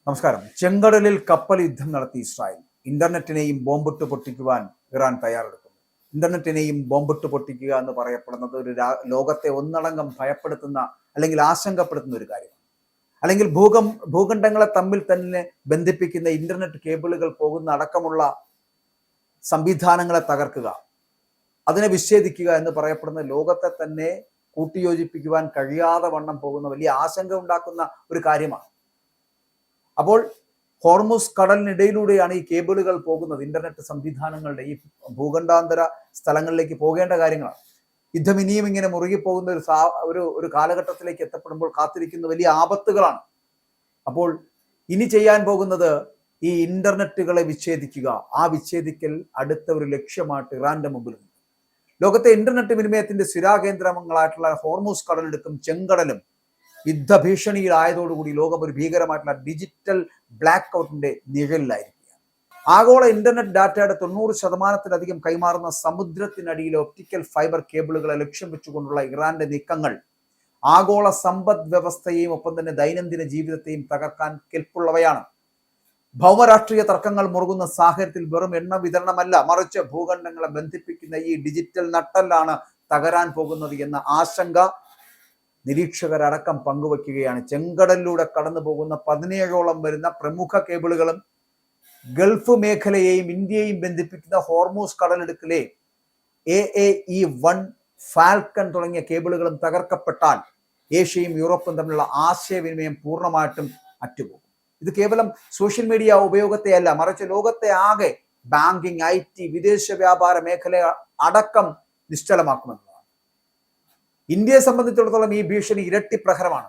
നമസ്കാരം. ചെങ്കടലിൽ കപ്പൽ യുദ്ധം നടത്തി ഇസ്രായേൽ. ഇന്റർനെറ്റിനെയും ബോംബിട്ട് പൊട്ടിക്കുവാൻ ഇറാൻ തയ്യാറെടുക്കുന്നു. ഇന്റർനെറ്റിനെയും ബോംബിട്ട് പൊട്ടിക്കുക എന്ന് പറയപ്പെടുന്നത് ഒരു ലോകത്തെ ഒന്നടങ്കം ഭയപ്പെടുത്തുന്ന അല്ലെങ്കിൽ ആശങ്കപ്പെടുത്തുന്ന ഒരു കാര്യമാണ്. അല്ലെങ്കിൽ ഭൂഖണ്ഡങ്ങളെ തമ്മിൽ തന്നെ ബന്ധിപ്പിക്കുന്ന ഇന്റർനെറ്റ് കേബിളുകൾ പോകുന്ന അടക്കമുള്ള സംവിധാനങ്ങളെ തകർക്കുക, അതിനെ വിച്ഛേദിക്കുക എന്ന് പറയപ്പെടുന്ന ലോകത്തെ തന്നെ കൂട്ടിയോജിപ്പിക്കുവാൻ കഴിയാതെ വണ്ണം പോകുന്ന വലിയ ആശങ്ക ഉണ്ടാക്കുന്ന ഒരു കാര്യമാണ്. അപ്പോൾ ഹോർമുസ് കടലിനിടയിലൂടെയാണ് ഈ കേബിളുകൾ പോകുന്നത്. ഇന്റർനെറ്റ് സംവിധാനങ്ങളുടെ ഈ ഭൂഖണ്ഡാന്തര സ്ഥലങ്ങളിലേക്ക് പോകേണ്ട കാര്യങ്ങളാണ്. യുദ്ധം ഇനിയും ഇങ്ങനെ മുറുകിപ്പോകുന്ന ഒരു കാലഘട്ടത്തിലേക്ക് എത്തപ്പെടുമ്പോൾ കാത്തിരിക്കുന്ന വലിയ ആപത്തുകളാണ്. അപ്പോൾ ഇനി ചെയ്യാൻ പോകുന്നത് ഈ ഇന്റർനെറ്റുകളെ വിച്ഛേദിക്കുക. ആ വിച്ഛേദിക്കൽ അടുത്ത ഒരു ലക്ഷ്യമായിട്ട് ഇറാന്റെ മുമ്പിലുണ്ട്. ലോകത്തെ ഇന്റർനെറ്റ് വിനിമയത്തിന്റെ സ്ഥിരാകേന്ദ്രങ്ങളായിട്ടുള്ള ഹോർമുസ് കടലിടുക്കും ചെങ്കടലും യുദ്ധഭീഷണിയിലായതോടുകൂടി ലോകം ഒരു ഭീകരമായിട്ടുള്ള ഡിജിറ്റൽ ബ്ലാക്ക് ഔട്ടിന്റെ നിഴലിലായിരിക്കുകയാണ്. ആഗോള ഇന്റർനെറ്റ് ഡാറ്റയുടെ 90% കൈമാറുന്ന സമുദ്രത്തിനടിയിലെ ഒപ്റ്റിക്കൽ ഫൈബർ കേബിളുകളെ ലക്ഷ്യം വെച്ചുകൊണ്ടുള്ള ഇറാന്റെ നീക്കങ്ങൾ ആഗോള സമ്പദ് വ്യവസ്ഥയെയും ഒപ്പം തന്നെ ദൈനംദിന ജീവിതത്തെയും തകർക്കാൻ കെൽപ്പുള്ളവയാണ്. ഭൗമരാഷ്ട്രീയ തർക്കങ്ങൾ മുറുകുന്ന സാഹചര്യത്തിൽ വെറും എണ്ണ വിതരണമല്ല, മറിച്ച് ഭൂഖണ്ഡങ്ങളെ ബന്ധിപ്പിക്കുന്ന ഈ ഡിജിറ്റൽ നട്ടെല്ലാണ് തകരാൻ പോകുന്നത് എന്ന ആശങ്ക നിരീക്ഷകരടക്കം പങ്കുവയ്ക്കുകയാണ്. ചെങ്കടലിലൂടെ കടന്നു പോകുന്ന 17ഓളം വരുന്ന പ്രമുഖ കേബിളുകളും ഗൾഫ് മേഖലയെയും ഇന്ത്യയെയും ബന്ധിപ്പിക്കുന്ന ഹോർമൂസ് കടലിടുക്കിലെ AAE-1 ഫാൽക്കൺ തുടങ്ങിയ കേബിളുകളും തകർക്കപ്പെട്ടാൽ ഏഷ്യയും യൂറോപ്പും തമ്മിലുള്ള ആശയവിനിമയം പൂർണ്ണമായിട്ടും അറ്റുപോകും. ഇത് കേവലം സോഷ്യൽ മീഡിയ ഉപയോഗത്തെയല്ല, മറിച്ച് ലോകത്തെ ആകെ ബാങ്കിങ്, IT, വിദേശ വ്യാപാര മേഖല അടക്കം നിശ്ചലമാക്കുമെന്നതാണ്. ഇന്ത്യയെ സംബന്ധിച്ചിടത്തോളം ഈ ഭീഷണി ഇരട്ടി പ്രഹരമാണ്.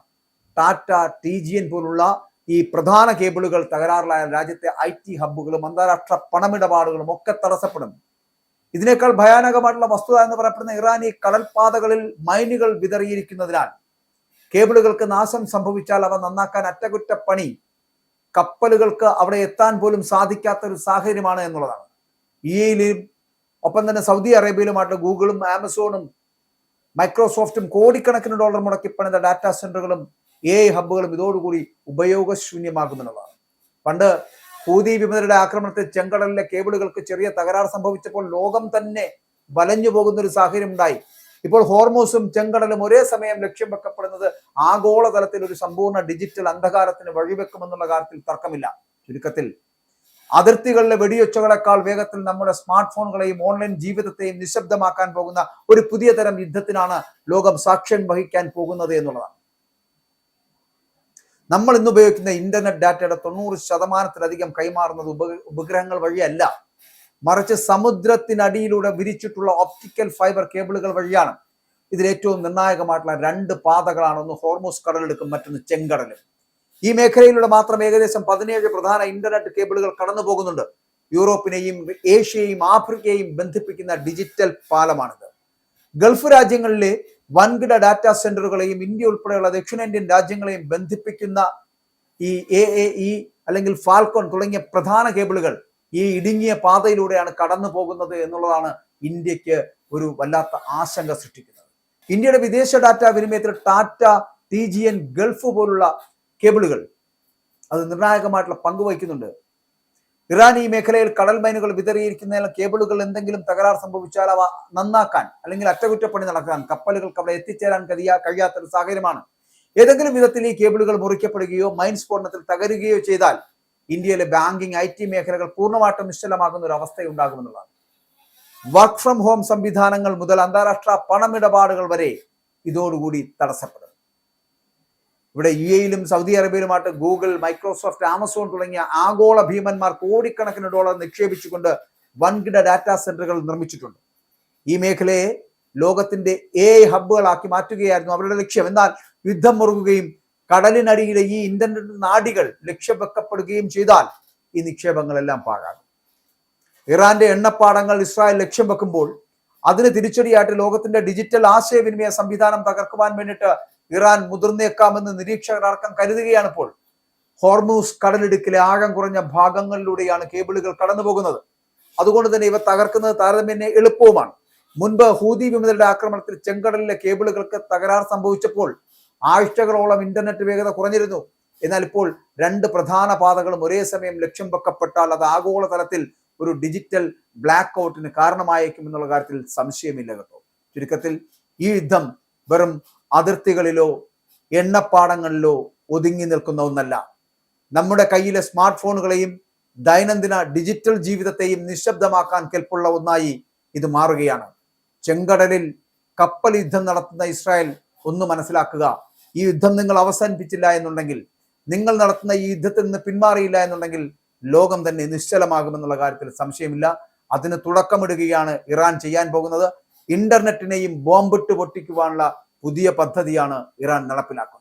ടാറ്റ, TGN പോലുള്ള ഈ പ്രധാന കേബിളുകൾ തകരാറിലായ രാജ്യത്തെ IT ഹബ്ബുകളും അന്താരാഷ്ട്ര പണമിടപാടുകളും ഒക്കെ തടസ്സപ്പെടും. ഇതിനേക്കാൾ ഭയാനകമായിട്ടുള്ള വസ്തുത എന്ന് പറയപ്പെടുന്ന ഇറാനി കടൽപാതകളിൽ മൈനുകൾ വിതറിയിരിക്കുന്നതിനാൽ കേബിളുകൾക്ക് നാശം സംഭവിച്ചാൽ അവ നന്നാക്കാൻ അറ്റകുറ്റപ്പണി കപ്പലുകൾക്ക് അവിടെ എത്താൻ പോലും സാധിക്കാത്ത ഒരു സാഹചര്യമാണ് എന്നുള്ളതാണ്. യുഎഇയിലും ഒപ്പം തന്നെ സൗദി അറേബ്യയിലുമായിട്ട് ഗൂഗിളും ആമസോണും മൈക്രോസോഫ്റ്റും കോടിക്കണക്കിന് ഡോളർ മുടക്കി പണിത ഡാറ്റാ സെന്ററുകളും AI ഹബ്ബുകളും ഇതോടുകൂടി ഉപയോഗശൂന്യമാകുമെന്നുള്ളതാണ്. പണ്ട് ഹൂതി വിമതരുടെ ആക്രമണത്തിൽ ചെങ്കടലിലെ കേബിളുകൾക്ക് ചെറിയ തകരാർ സംഭവിച്ചപ്പോൾ ലോകം തന്നെ വലഞ്ഞു പോകുന്ന ഒരു സാഹചര്യം ഉണ്ടായി. ഇപ്പോൾ ഹോർമൂസും ചെങ്കടലും ഒരേ സമയം ലക്ഷ്യം വെക്കപ്പെടുന്നത് ആഗോളതലത്തിൽ ഒരു സമ്പൂർണ്ണ ഡിജിറ്റൽ അന്ധകാരത്തിന് വഴിവെക്കുമെന്നുള്ള കാര്യത്തിൽ തർക്കമില്ല. ചുരുക്കത്തിൽ അതിർത്തികളിലെ വെടിയൊച്ചകളെക്കാൾ വേഗത്തിൽ നമ്മുടെ സ്മാർട്ട് ഫോണുകളെയും ഓൺലൈൻ ജീവിതത്തെയും നിശബ്ദമാക്കാൻ പോകുന്ന ഒരു പുതിയ തരം യുദ്ധത്തിനാണ് ലോകം സാക്ഷ്യം വഹിക്കാൻ പോകുന്നത് എന്നുള്ളതാണ്. നമ്മൾ ഇന്ന് ഉപയോഗിക്കുന്ന ഇന്റർനെറ്റ് ഡാറ്റയുടെ 90%-ലധികം കൈമാറുന്നത് ഉപഗ്രഹങ്ങൾ വഴിയല്ല, മറിച്ച് സമുദ്രത്തിനടിയിലൂടെ വിരിച്ചിട്ടുള്ള ഒപ്റ്റിക്കൽ ഫൈബർ കേബിളുകൾ വഴിയാണ്. ഇതിൽ ഏറ്റവും നിർണായകമായിട്ടുള്ള 2 പാതകളാണ്. ഒന്ന് ഹോർമൂസ് കടലെടുക്കും, മറ്റൊന്ന് ചെങ്കടലും. ഈ മേഖലയിലൂടെ മാത്രം ഏകദേശം 17 പ്രധാന ഇന്റർനെറ്റ് കേബിളുകൾ കടന്നു പോകുന്നുണ്ട്. യൂറോപ്പിനെയും ഏഷ്യയെയും ആഫ്രിക്കയെയും ബന്ധിപ്പിക്കുന്ന ഡിജിറ്റൽ പാലമാണിത്. ഗൾഫ് രാജ്യങ്ങളിലെ വൻകിട ഡാറ്റാ സെന്ററുകളെയും ഇന്ത്യ ഉൾപ്പെടെയുള്ള ദക്ഷിണേന്ത്യൻ രാജ്യങ്ങളെയും ബന്ധിപ്പിക്കുന്ന ഈ AAE അല്ലെങ്കിൽ ഫാൽക്കൺ തുടങ്ങിയ പ്രധാന കേബിളുകൾ ഈ ഇടുങ്ങിയ പാതയിലൂടെയാണ് കടന്നു പോകുന്നത് എന്നുള്ളതാണ് ഇന്ത്യക്ക് ഒരു വല്ലാത്ത ആശങ്ക സൃഷ്ടിക്കുന്നത്. ഇന്ത്യയുടെ വിദേശ ഡാറ്റാ വിനിമയത്തിൽ ടാറ്റ, TGN, ഗൾഫ് പോലുള്ള കേബിളുകൾ അത് നിർണായകമായിട്ടുള്ള പങ്ക് വഹിക്കുന്നുണ്ട്. ഇറാൻ ഈ മേഖലയിൽ കടൽ മൈനുകൾ വിതറിയിരിക്കുന്ന കേബിളുകൾ എന്തെങ്കിലും തകരാർ സംഭവിച്ചാൽ അവ നന്നാക്കാൻ അല്ലെങ്കിൽ അറ്റകുറ്റപ്പണി നടക്കാൻ കപ്പലുകൾക്ക് അവിടെ എത്തിച്ചേരാൻ കഴിയാത്തൊരു സാഹചര്യമാണ്. ഏതെങ്കിലും വിധത്തിൽ ഈ കേബിളുകൾ മുറിക്കപ്പെടുകയോ മൈൻ സ്ഫോടനത്തിൽ തകരുകയോ ചെയ്താൽ ഇന്ത്യയിലെ ബാങ്കിങ്, IT മേഖലകൾ പൂർണ്ണമായിട്ടും നിശ്ചലമാകുന്ന ഒരു അവസ്ഥയുണ്ടാകുമെന്നുള്ളതാണ്. വർക്ക് ഫ്രം ഹോം സംവിധാനങ്ങൾ മുതൽ അന്താരാഷ്ട്ര പണമിടപാടുകൾ വരെ ഇതോടുകൂടി തടസ്സപ്പെടും. ഇവിടെ UAEയിലും സൗദി അറേബ്യയിലുമായിട്ട് ഗൂഗിൾ, മൈക്രോസോഫ്റ്റ്, ആമസോൺ തുടങ്ങിയ ആഗോള ഭീമന്മാർ കോടിക്കണക്കിന് ഡോളർ നിക്ഷേപിച്ചുകൊണ്ട് വൻകിട ഡാറ്റാ സെന്ററുകൾ നിർമ്മിച്ചിട്ടുണ്ട്. ഈ മേഖലയെ ലോകത്തിന്റെ AI ഹബ്ബുകളാക്കി മാറ്റുകയായിരുന്നു അവരുടെ ലക്ഷ്യം. എന്നാൽ യുദ്ധം മുറുകുകയും കടലിനടിയിലെ ഈ ഇന്റർനെറ്റ് നാഡികൾ ലക്ഷ്യം വെക്കപ്പെടുകയും ചെയ്താൽ ഈ നിക്ഷേപങ്ങളെല്ലാം പാഴാകും. ഇറാന്റെ എണ്ണപ്പാടങ്ങൾ ഇസ്രായേൽ ലക്ഷ്യം വെക്കുമ്പോൾ അതിന് തിരിച്ചടിയായിട്ട് ലോകത്തിന്റെ ഡിജിറ്റൽ ആശയവിനിമയ സംവിധാനം തകർക്കുവാൻ വേണ്ടിയിട്ട് ഇറാൻ മുതിർന്നേക്കാമെന്ന് നിരീക്ഷകരടക്കം കരുതുകയാണ്. ഇപ്പോൾ ഹോർമൂസ് കടലിടുക്കിലെ ആഴം കുറഞ്ഞ ഭാഗങ്ങളിലൂടെയാണ് കേബിളുകൾ കടന്നു പോകുന്നത്. അതുകൊണ്ട് തന്നെ ഇവ തകർക്കുന്നത് താരതമ്യേന എളുപ്പവുമാണ്. മുൻപ് ഹൂതി വിമതരുടെ ആക്രമണത്തിൽ ചെങ്കടലിലെ കേബിളുകൾക്ക് തകരാർ സംഭവിച്ചപ്പോൾ ആഴ്ചകളോളം ഇന്റർനെറ്റ് വേഗത കുറഞ്ഞിരുന്നു. എന്നാൽ ഇപ്പോൾ രണ്ട് പ്രധാന പാതകളും ഒരേ സമയം ലക്ഷ്യം വെക്കപ്പെട്ടാൽ അത് ആഗോളതലത്തിൽ ഒരു ഡിജിറ്റൽ ബ്ലാക്ക് ഔട്ടിന് കാരണമായേക്കും എന്നുള്ള കാര്യത്തിൽ സംശയമില്ല കേട്ടോ. ചുരുക്കത്തിൽ ഈ യുദ്ധം വെറും അതിർത്തികളിലോ എണ്ണപ്പാടങ്ങളിലോ ഒതുങ്ങി നിൽക്കുന്ന ഒന്നല്ല. നമ്മുടെ കയ്യിലെ സ്മാർട്ട് ഫോണുകളെയും ദൈനംദിന ഡിജിറ്റൽ ജീവിതത്തെയും നിശബ്ദമാക്കാൻ കെൽപ്പുള്ള ഒന്നായി ഇത് മാറുകയാണ്. ചെങ്കടലിൽ കപ്പൽ യുദ്ധം നടത്തുന്ന ഇസ്രായേൽ ഒന്ന് മനസ്സിലാക്കുക, ഈ യുദ്ധം നിങ്ങൾ അവസാനിപ്പിച്ചില്ല എന്നുണ്ടെങ്കിൽ, നിങ്ങൾ നടത്തുന്ന ഈ യുദ്ധത്തിൽ നിന്ന് പിന്മാറിയില്ല എന്നുണ്ടെങ്കിൽ ലോകം തന്നെ നിശ്ചലമാകുമെന്നുള്ള കാര്യത്തിൽ സംശയമില്ല. അതിന് തുടക്കമിടുകയാണ് ഇറാൻ ചെയ്യാൻ പോകുന്നത്. ഇന്റർനെറ്റിനെയും ബോംബിട്ട് പൊട്ടിക്കുവാനുള്ള പുതിയ പദ്ധതിയാണ് ഇറാൻ നടപ്പിലാക്കുന്നത്.